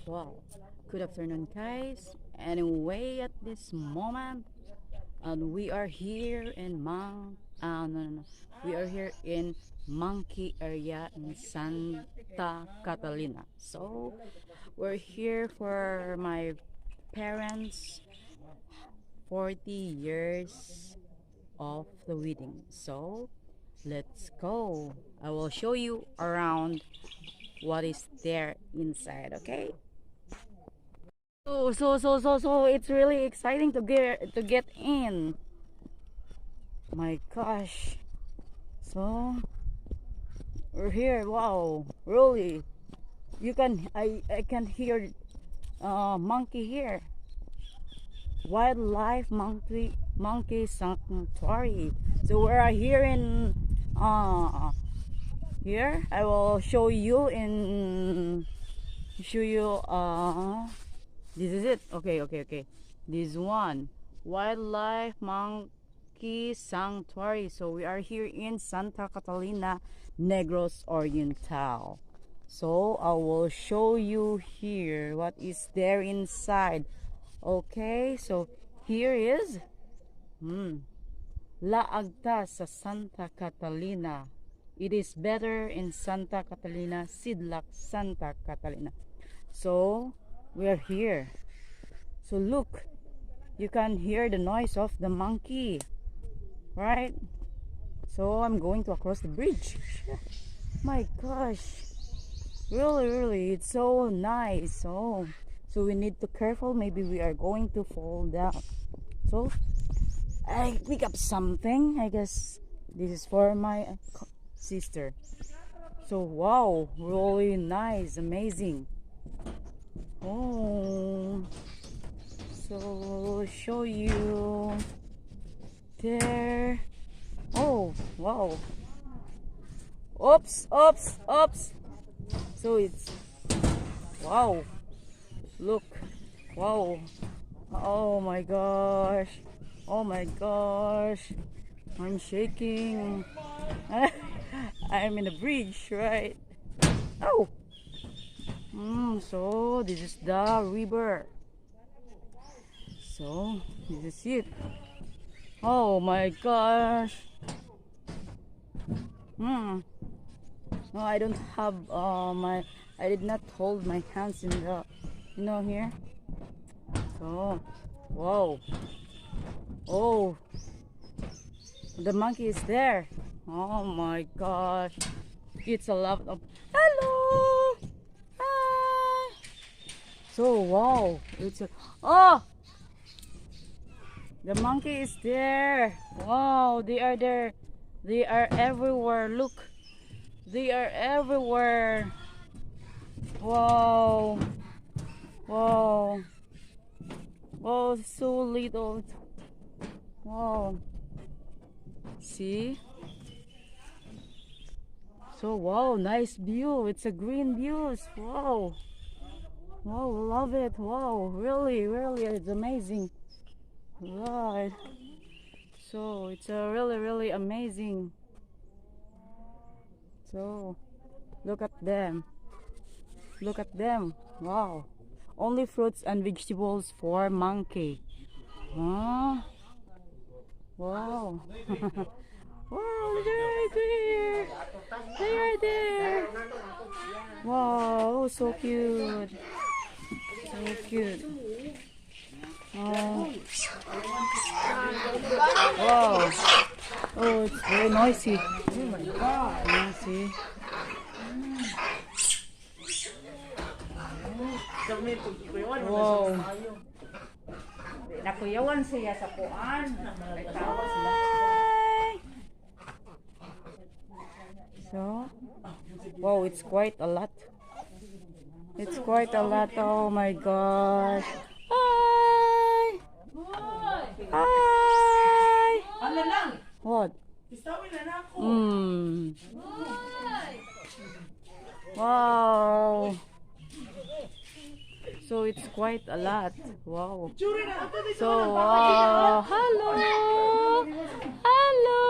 Wow. Good afternoon, guys. Anyway, at this moment, we are here in no. We are here in Monkey area in Santa Catalina. So, we're here for my parents' 40 years of the wedding. So, let's go. I will show you around what is there inside, okay? So it's really exciting to get in. My gosh. So we're here. Wow, really. I can hear monkey here. Wildlife monkey sanctuary. So we're here in here. I will show you this is it. Okay. This one, wildlife monkey sanctuary. So we are here in Santa Catalina, Negros, Oriental. So I will show you here what is there inside. Okay, so here is La Agta sa Santa Catalina. It is better in Santa Catalina, Sidlak, Santa Catalina. So we are here. So look, you can hear the noise of the monkey, right? So I'm going to cross the bridge. My gosh, really, it's so nice. So we need to careful. Maybe we are going to fall down. So I pick up something. I guess this is for my sister. So wow, really nice, amazing. Oh, so show you there. Oh wow. Oops. So it's wow. Look. Wow. Oh my gosh. I'm shaking. I'm in a bridge, right? Oh. So this is the river. So this is it. Oh my gosh. No, I don't have I did not hold my hands in the here. So whoa. Oh, the monkey is there. Oh my gosh. It's a lot of hello. Hi. So wow. Oh, the monkey is there. Wow, they are there. They are everywhere. Look. They are everywhere. Wow. Wow. Oh, so little. Wow. See? So wow, nice view. It's a green views. Wow. Wow, love it. Wow, really, it's amazing. Right. So it's a really amazing. So look at them. Wow. only fruits and vegetables for monkey. Huh? Wow. Wow, they're right there. They are there. Wow, so cute. So cute. Oh. Wow. Oh, it's very noisy. Oh my God. Noisy. Wow. Nakuyawan siya sa kuan. So, wow, it's quite a lot. It's quite a lot. Oh my gosh. Hi. Hi. What? Wow. So it's quite a lot. Wow. So, hello. Hello.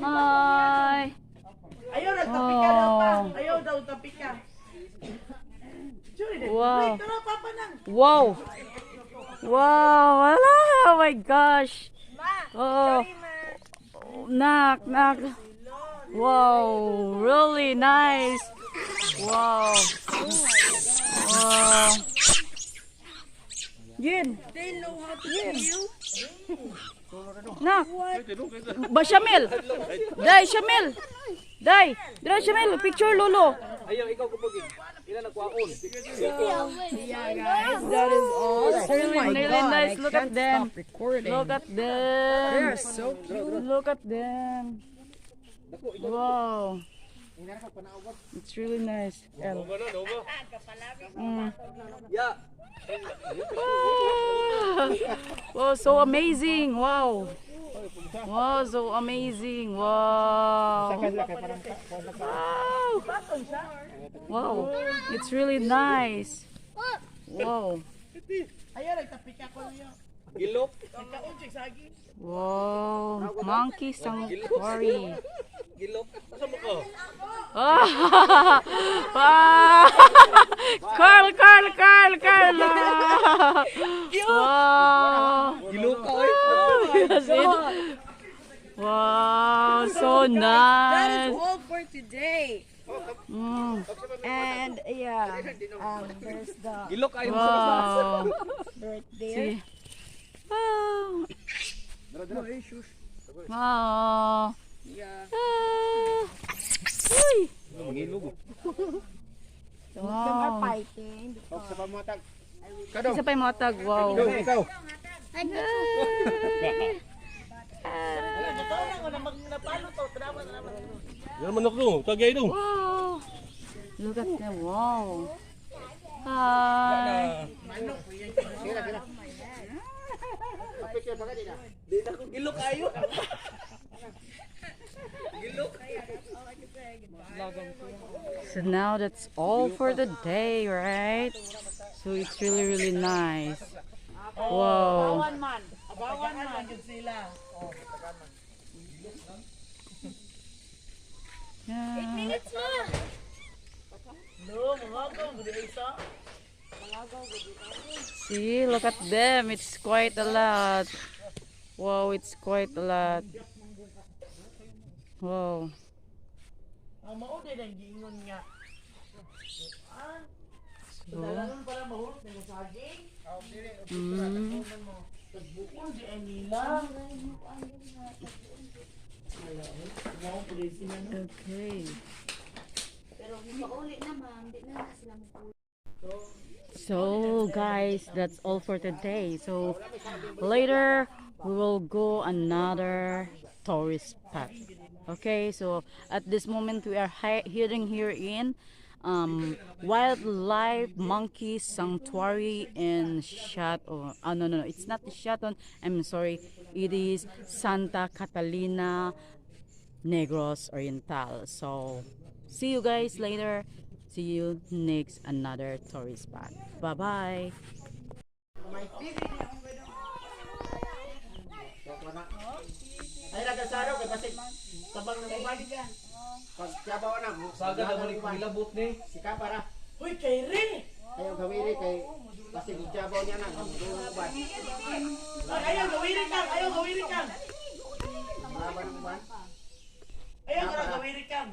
Hi. Ayaw na tapika daw pa. Ayaw daw tapika. Wow. Tara, papa nang. Wow. Wow. Wala. Oh my gosh. Oh. Knock, knock. Wow. Really nice. Wow. Wow. Yin. They know how to kill. Nak. Ba Shamil? Dai Shamil. Dai, dai Shamil, picture lolo. Ayaw, ikaw kupugin. Ilan nagkuhaon? Yeah, guys, that is all. It's really nice. Look at them. Look at them. They're so cute. Look at them. Wow. It's really nice. El. Yeah. Wow, so amazing. Wow. Wow, so amazing. Wow. Wow. Wow. It's really nice. Wow. Ayaw na tapika ko niyo. Gilok. Nagkaunjik sa agi. Wow. Monkey sanctuary. Gilok. Asa mo ka? Ah! Carl. Wow. Gilok ka oy. Yes, wow, so That nice. is all for today. And Yeah, there's the Gilok ayo mo wow. bird there. See. Wow. Wow. Yeah. Uy. Mangilog. Some are Wow. fighting. Sa pamatag. Isa pa yung matag. Wow. Ikaw. Yan manok do, tagay do. Wow. Look at them. Wow. Hi. Di na ko gilok ayo. Gilok. So now that's all for the day, right? So it's really nice. Wow. Abawan man yun sila. Yeah. No, mga ko, gudi isa. See, look at them. It's quite a lot. Wow, it's quite a lot. Wow. Ang maudi na gingon nga. So, Dalagan para mahulog ng saging. Tagbukol di ay nila. okay. So guys, that's all for today. So later we will go another tourist spot. Okay, so at this moment we are heading here in Wildlife Monkey Sanctuary in no, it's not Shaton. I'm sorry, it is Santa Catalina, Negros, Oriental. So see you guys later. See you next another tourist spot. Bye bye. Ay nagasaro kay basig tabang ng uban. Pag tiyabaw na Saga na balik pilabot ni. sika para. Hoy kay Re. Ayaw gawiri kay kasi jabaw niya na ang uban. Ayaw, gawirin kang! Ayaw, gawirin kang! Laban ng uban. Ayaw, gawirin kang!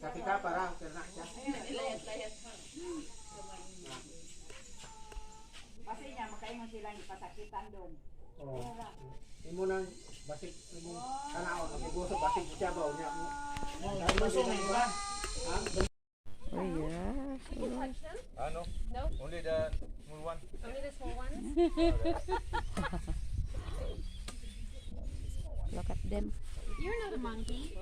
Kasi ka para kena siya. Kasi niya, makaingon silang ipasakitan doon. Oh. Imo nang basik imo tanaw ang gusto basik jabaw niya. Lusong na iba. Oh yeah. No. Only the small one. Only the small ones? Look at them. You're not a monkey.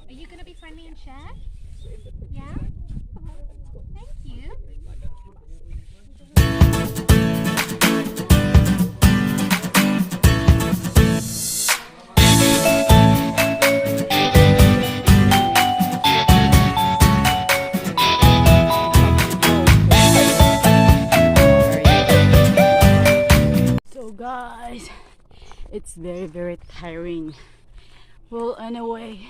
Are you gonna be friendly and chat? Yeah? Thank you. So guys, it's very tiring. Well, anyway,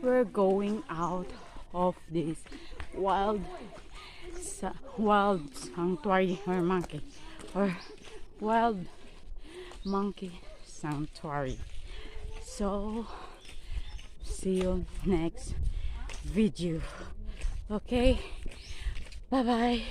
we're going out of this wild sanctuary or wild monkey sanctuary. So see you next video. Okay, bye bye.